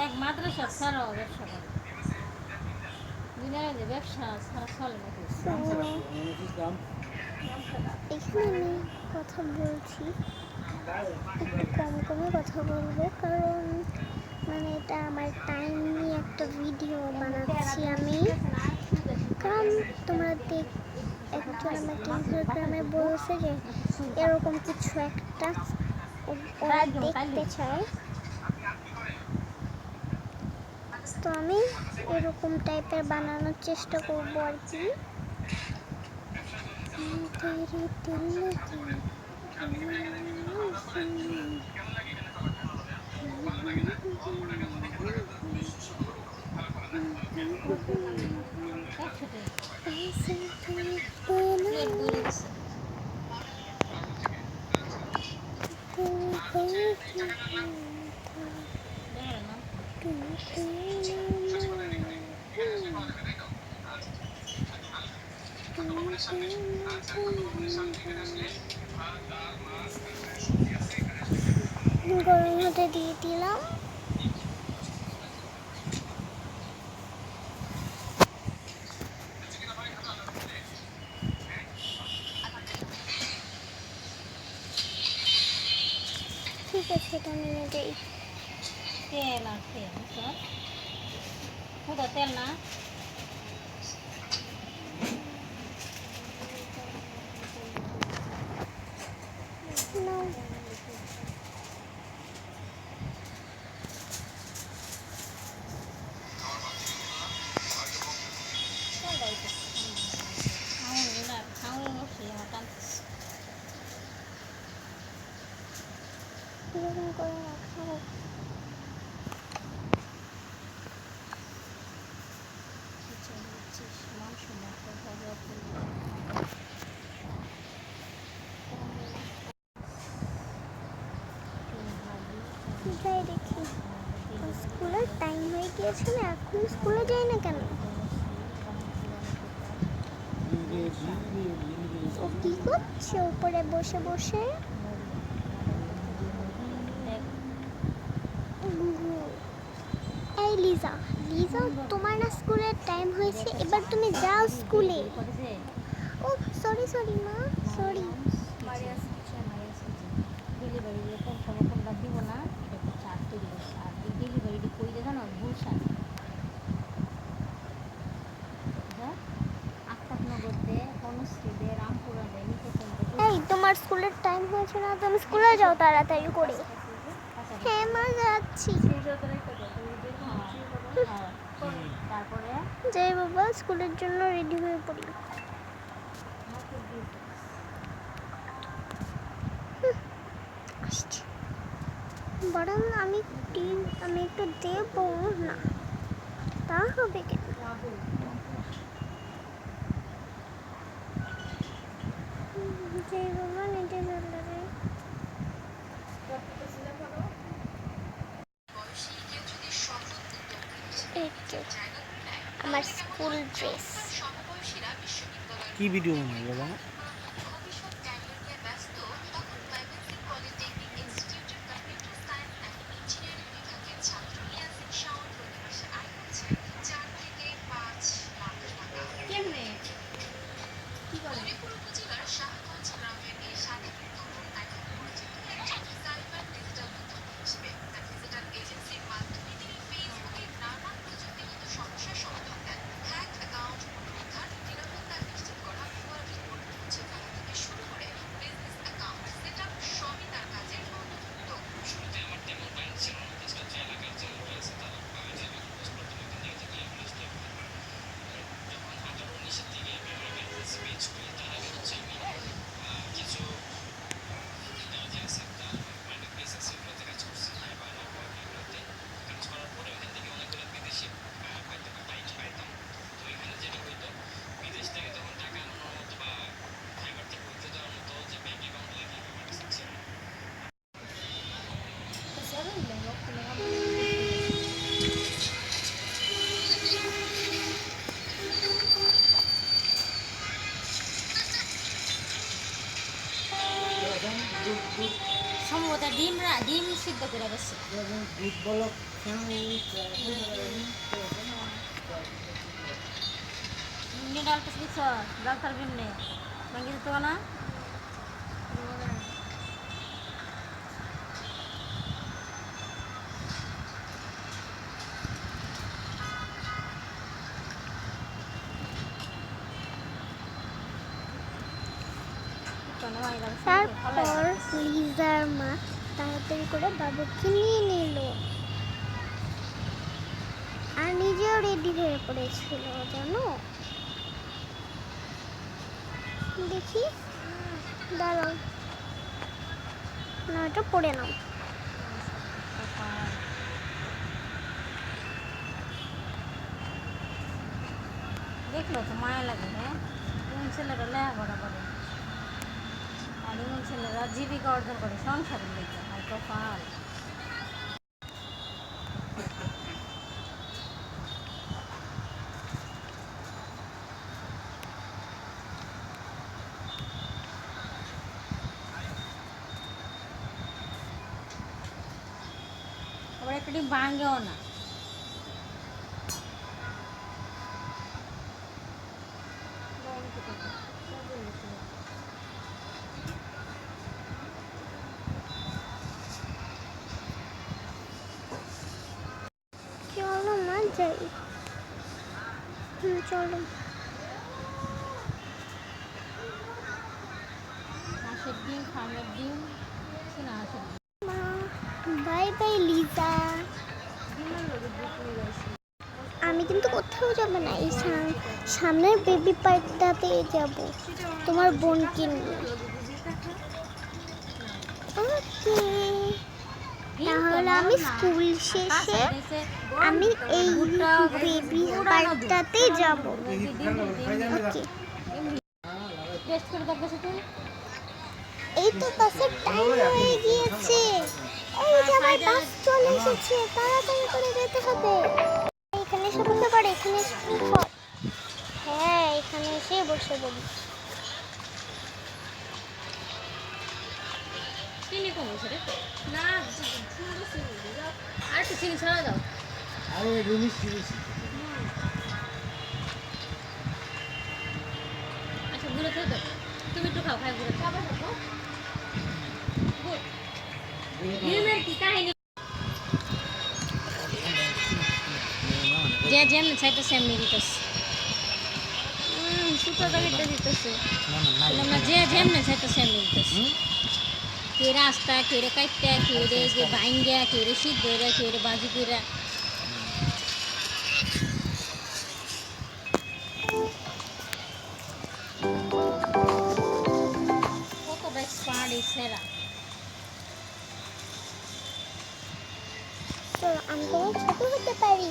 এক মাদ্রাসা ছাড়াও ব্যবসা করে দিনের যে ব্যবসা ছাড়া চলে নাকি এখানে আমি কথা বলছি একটু কম কমে কথা বলবো, কারণ মানে এটা আমার টাইম নিয়ে একটা ভিডিও বানাচ্ছি আমি। কারণ তোমরা একজন আমাকে ইনস্টাগ্রামে বলছে যে এরকম কিছু একটা ওরা দেখতে চায়, তো আমি এরকম টাইপের বানানোর চেষ্টা করবো আর কি। গরম হতে দিয়ে দিলাম। ঠিক আছে, এটা নিয়ে যাই। তেল আর তেল কোথা তেল না এরকম করে রাখাবো। যাই দেখি, স্কুলের টাইম হয়ে গিয়েছে না, এখন স্কুলে যাই না কেন? ও কি করছে উপরে বসে বসে? এই লিজা, লিজা তোমার না স্কুলের টাইম হয়েছে, এবার তুমি যাও স্কুলে। ও সরি সরি মা, সরি। ডেলিভারি কোনটা দিব না, এটা চারটে দিবস। আর এই ডেলিভারিটি কই দিয়ে জানো? গুলশান আফতাবনগর দে, বনশ্রী দে, রামপুরা দে, এই তোমার স্কুলের টাইম হয়েছে না, তুমি স্কুলে যাও তাড়াতাড়ি করে। হ্যাঁ মা, যাচ্ছি। তারপরে যাই বাবা, স্কুলের জন্য রেডি হয়ে পড়ি। বরং আমি একটু দেব না, তা হবে কেন? যাই বাবা, নিজে চলে আমার স্কুল ড্রেস। কি ভিডিও বানাই বাবা? সম্ভবত ডিম সিদ্ধ করে বসে। দুধ বলক ini dalam tes bisa daftar bimne bagi itu na তারপর লিজার মা তাড়াতাড়ি করে বাবুকে নিয়ে নিল আর নিজেও রেডি হয়ে পড়েছিল জানো। দেখি দাঁড়াও না এটা পড়ে নাও। দেখলো তো মায়া লাগে। হ্যাঁ কোন ছেলেরা লেখাপড়া করে আর এমন ছেলেরা জীবিকা অর্জন করে সংসারের লেগে আর কপাল। আবার একটা ডিম ভাঙেও না। চলো মা যাই। চলো হাঁসের ডিম ফার্মের ডিম না হাঁসের মা বাই বাই লিজা। ডিমের লোকে দুপুরে গেছি। আমি কিন্তু কোথাও যাব না, এই সামনের বেবি পার্কটাতে যাব তোমার বোনকে নিয়ে। ওকে তাহলে আমি স্কুল শেষে আমি এই বেবি পার্কটাতে যাব। ওকে টেস্ট করে দেখবে তুই। এই তো বাসের টাইম হয়ে গিয়েছে। এই যে আমার বাস চলে এসেছে, তাড়াতাড়ি করে যেতে হবে। এখানে এসে বসে পড়ে, এখানে এসে পড়। হ্যাঁ এখানে এসে বসে পড়ি। চিনি কম হয়েছে রে না আর একটু চিনি ছাড়া দাও। আরে রুমিস রুমিস আচ্ছা ঘুরে খেয়ে দাও তুমি একটু খাও খাই ঘুরে খাবার খাও ডিমের কি কাহিনী যে যেমন চাইতে সেমনি দিতেছে সুতো দাবিটা দিতেছে না যে যেমন চাইতে সেমনি দিতেছে কে রাস্তা কে রে কাইটা কে রে যে বাইঙ্গা কে রে সিদ্ধ রে কে রে বাজি কইরা কত বেশ পাড়ি সেরা। চলো আমি তোমার ছোট হতে পারি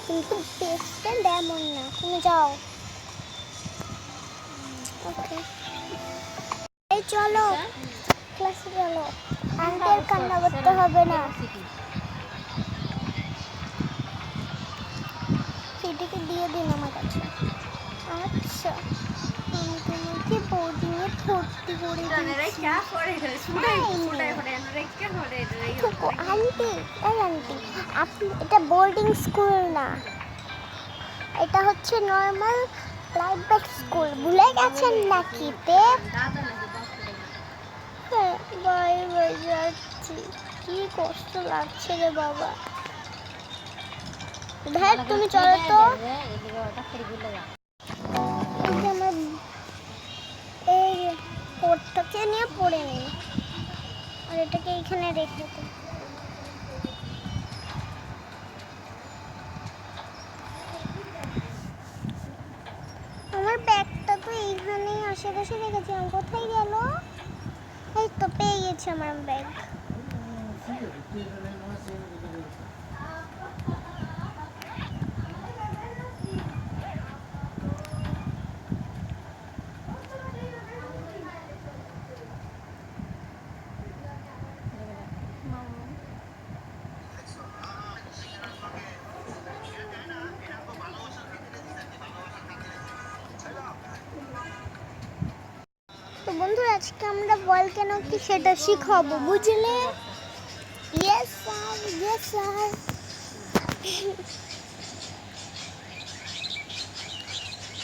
কিন্তু বেস্ট ফ্রেন্ড এমন না। তুমি যাও। ওকে এই চলো ক্লাসে চলো। আন্টির কান্না করতে হবে না। সিটিকে দিয়ে দিন আমার কাছে। আচ্ছা আমি তোমাকে বোর্ডিংয়ে ভর্তি করে দিচ্ছি। আন্টি এই আন্টি আপনি এটা বোর্ডিং স্কুল না, এটা হচ্ছে নর্মাল প্রাইভেট স্কুল। ভুলে গেছেন নাকি? হ্যাঁ বাই বাই যাচ্ছি। কি কষ্ট লাগছে রে বাবা। ভাই তুমি চলো তো। আমার এই কোটটাকে নিয়ে পড়ে নেই আর এটাকে এইখানে রেখে দে। আমার ব্যাগটা তো এইখানেই আশেপাশে রেখেছিলাম, কোথায় গেল? এই তো পেয়ে গেছি আমার ব্যাগ। তো বন্ধুরা আজকে আমরা ভলক্যানো কি সেটা শিখাবো, বুঝলে? Yes sir, yes sir.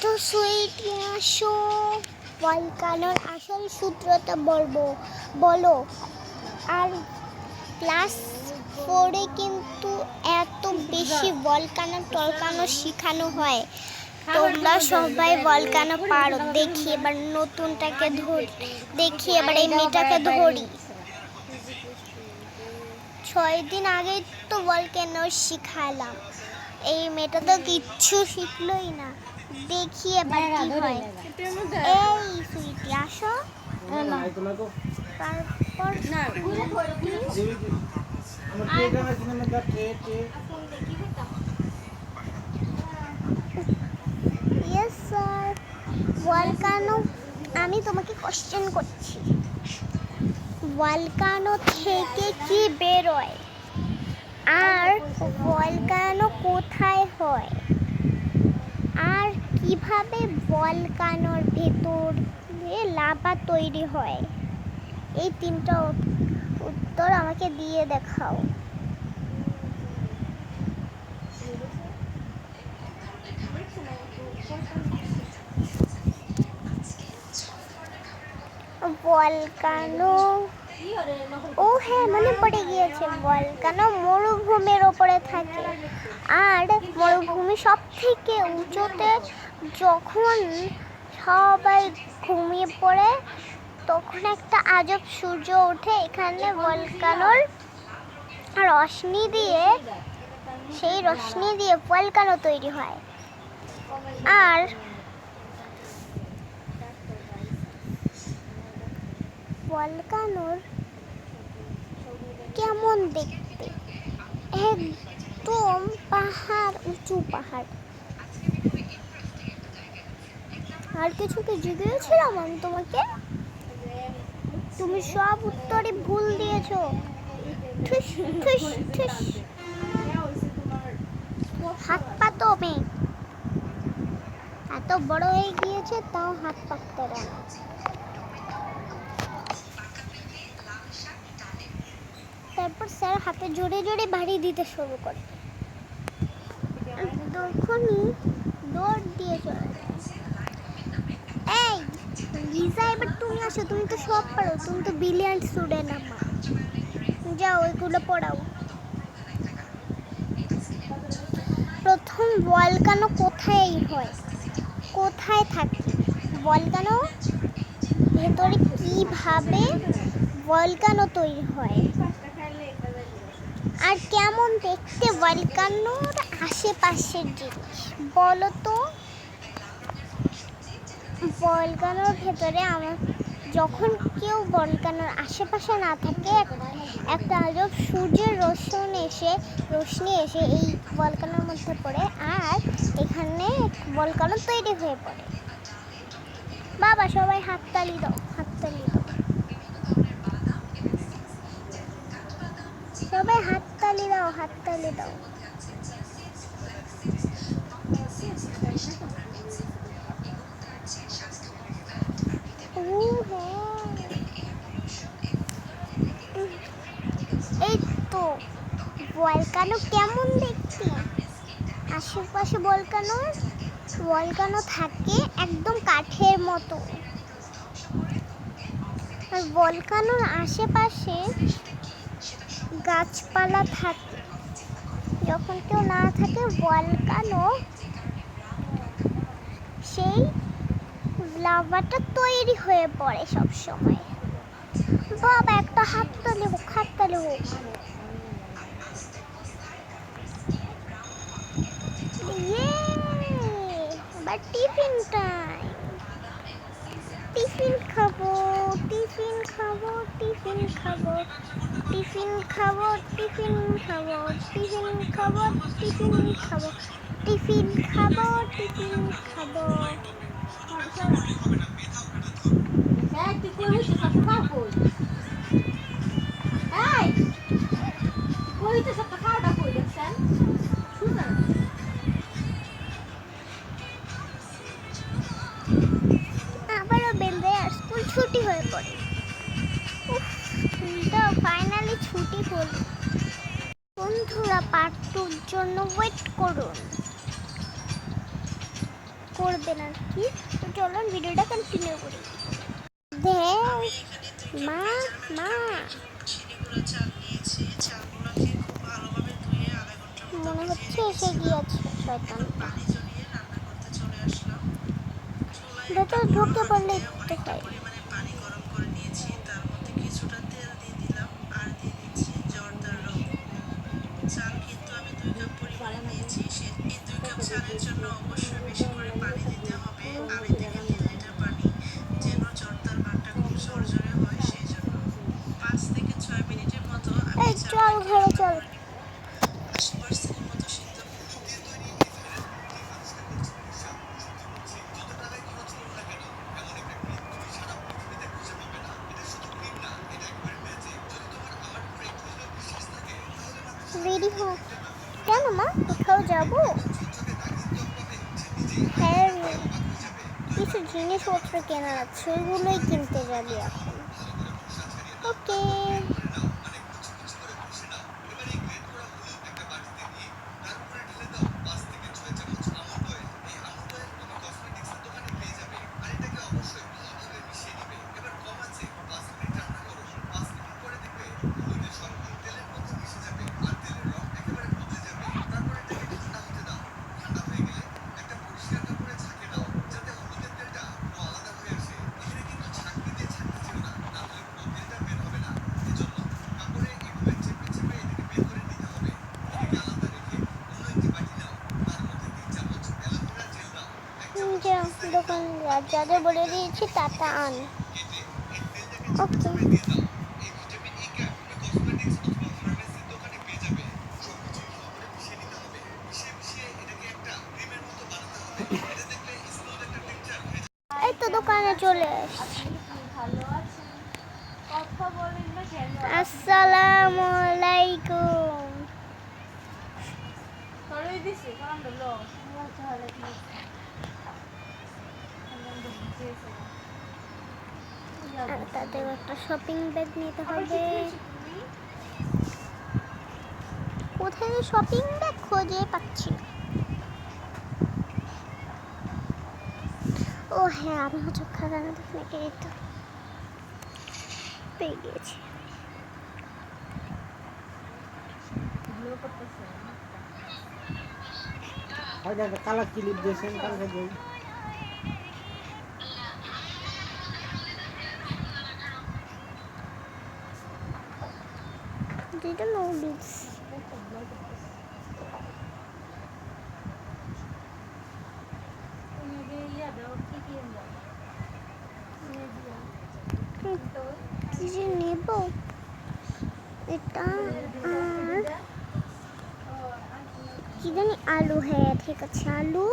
তো সুইটি আসো, ভলকানোর আসল সূত্রটা বলো। আর ক্লাস 4-এ কিন্তু এত বেশি ভলকানো টলকানো শেখানো হয়। তোমরা সবাই ভলকানো পারো। দেখি এবার নতুনটাকে দেখি এবার এই মেয়েটাকে ধরি। 6 দিন আগেই তো ভলকানো শিখালাম, এই মেয়েটা তো কিচ্ছু শিখলোই না। দেখি এবার কি হয়। এই সুইটি আসো, তারপর ইয়েস স্যার। ভলকানো, আমি তোমাকে কোশ্চেন করছি, ভলকানো থেকে কি বেরোয় আর ভলকানো কোথায় হয় আর কিভাবে ভলকানোর ভেতরে লাভা তৈরি হয়? এই 3টা উত্তর আমাকে দিয়ে দেখাও। ভলকানো, ও হ্যাঁ মনে পড়ে গিয়েছে, ভলকানো মরুভূমির ওপরে থাকে। আর মরুভূমি সব থেকে উঁচুতে। যখন সবাই ঘুমিয়ে পড়ে তখন একটা আজব সূর্য ওঠে এখানে ভলকানোর রশ্মি দিয়ে, সেই রশ্মি দিয়ে ভলকানো তৈরি হয়। আর ভলকানোর কেমন দেখতে? একদম পাহাড়, উঁচু পাহাড়। আর কিছু কি জিজ্ঞেসছিলাম আমি তোমাকে? তুমি সব উত্তরই ভুল দিয়েছো। ঠুস ঠুস ঠুস। হাত পাতো মেয়ে, এত বড় হয়ে গিয়েছে তাও হাত পাততে পারে না। তারপর স্যার হাতে জোরে জোরে বাড়ি দিতে শুরু করে। তখনই দৌড় দিয়ে চলে যায়। এই লিজা, এবার তুমি আসো, তুমি তো সব পারো, তুমি তো ব্রিলিয়ান্ট স্টুডেন্ট আমার। যাও ওইগুলো পড়াও। প্রথম ভলকানো কোথায় হয়, কোথায় থাকে? ভলকানো ভেতরে কিভাবে ভলকানো তৈরি হয় আর কেমন দেখতে ভলকানোর আশেপাশের জিনিস বলো তো। ভলকানোর ভেতরে যখন কেউ ভলকানোর আশেপাশে না থাকে, একটা আজব সূর্যের রশ্মি এসে এই ভলকানোর মধ্যে পড়ে আর এখানে ভলকানো তৈরি হয়ে পড়ে। বাবা সবাই হাততালি দাও, হাততালি দাও, সবাই হাততালি দাও, হাততালি দাও। এই তো ভলকানো কেমন দেখতে? আশেপাশে ভলকানো থাকে একদম কাঠের মতো। আর ভলকানোর আশেপাশে গাছপালা থাকে। যখন কেউ না থাকে ভলকানো সেই লাভাটা তৈরি হয়ে পড়ে সব সময়। বাবা একটা হাততালি হোক, হাততালি হোক। এবার টিফিন টাইম। টিফিন খাবো, টিফিন খাবো, টিফিন খাবো, টিফিন খাবো, টিফিন খাবো, টিফিন খাবো, টিফিন খাবো, টিফিন খাবো, টিফিন খাবো। আবারও বেল দেয় আর স্কুল ছুটি হয়ে পড়ে। স্কুলটা ফাইনালি ছুটি হলো। বন্ধুরা পার্ট 2 জন্য ওয়েট করুন, করবেন আর কি। তো চলুন ভিডিওটা কন্টিনিউ করি। দেখ মা মা মনে হচ্ছে এসে গিয়েছে শয়তানটা। ভেতরে ঢুকে পড়লে তো হয়। এই চল ঘরে চল। রেডি হ। কেন মা, কোথাও যাবো? হ্যাঁ রে, কিছু জিনিসপত্র কেনার আছে, ওইগুলোই কিনতে যাবি এখন। ওকে। দোকান যা বলে দিয়েছি টাটা আন। ওকে। এই তো দোকানে চলে এসেছি। আসসালামু আলাইকুম। তাদের একটা শপিং ব্যাগ নিতে হবে। কোথায় শপিং ব্যাগ খুঁজে পাচ্ছি। ও হ্যাঁ, আমি হচ্ছে খাজানা দেখে এটা পেয়ে গিয়েছি। কালার ক্লিপ দিয়েছেন কালকে যাই দুইটা নুডলস। কি যে নেব এটা, আর কি জানি আলু। হ্যাঁ ঠিক আছে, আলু।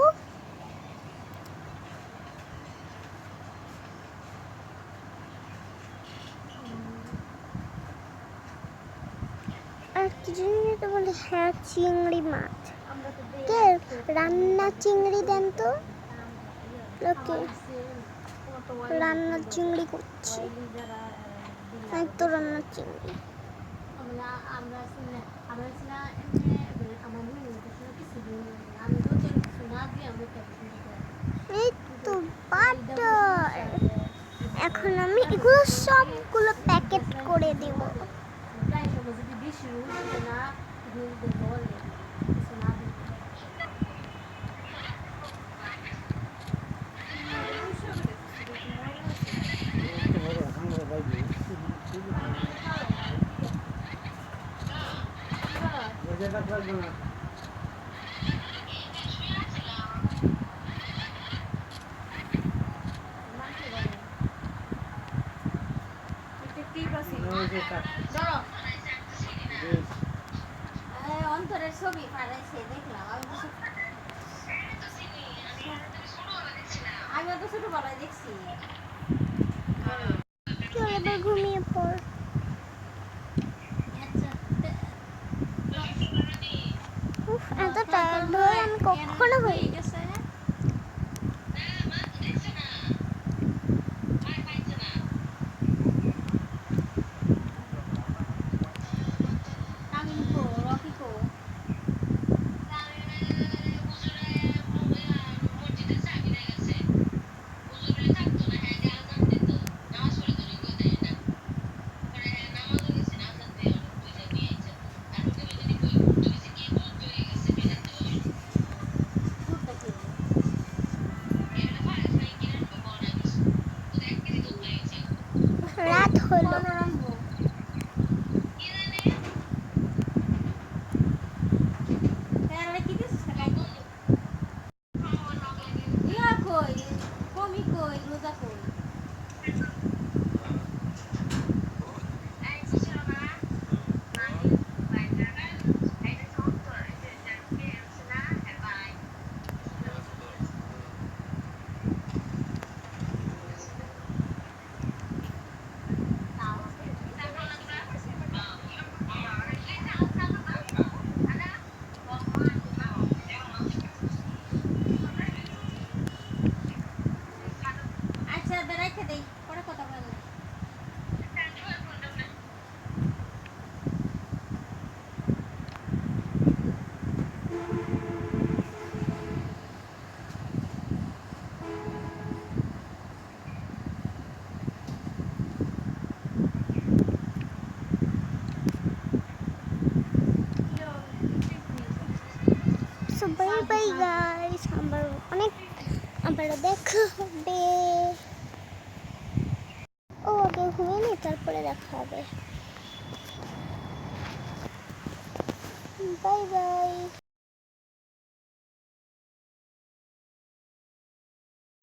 আর কি জানি এটা বলে। হ্যাঁ চিংড়ি মাছ। কে রান্না চিংড়ি দেন তো। ওকে, রান্না চিংড়ি করছি। এই তো রান্না চিংড়ি। এই তো বাটার। এখন আমি এগুলো সবগুলো প্যাকেট করে দেব। অন্তরের ছবি পাঠাইছে দেখলাম। আমি তো ছোটবেলায় দেখছি। চল এবার ঘুমিয়ে পড়। এত টায়ার্ড হয়ে আমি কখনো হই। বাই বাই গাইস, আবারও দেখা হবে। ও আগে ঘুমিয়ে নি, তারপরে দেখা হবে। Bye bye.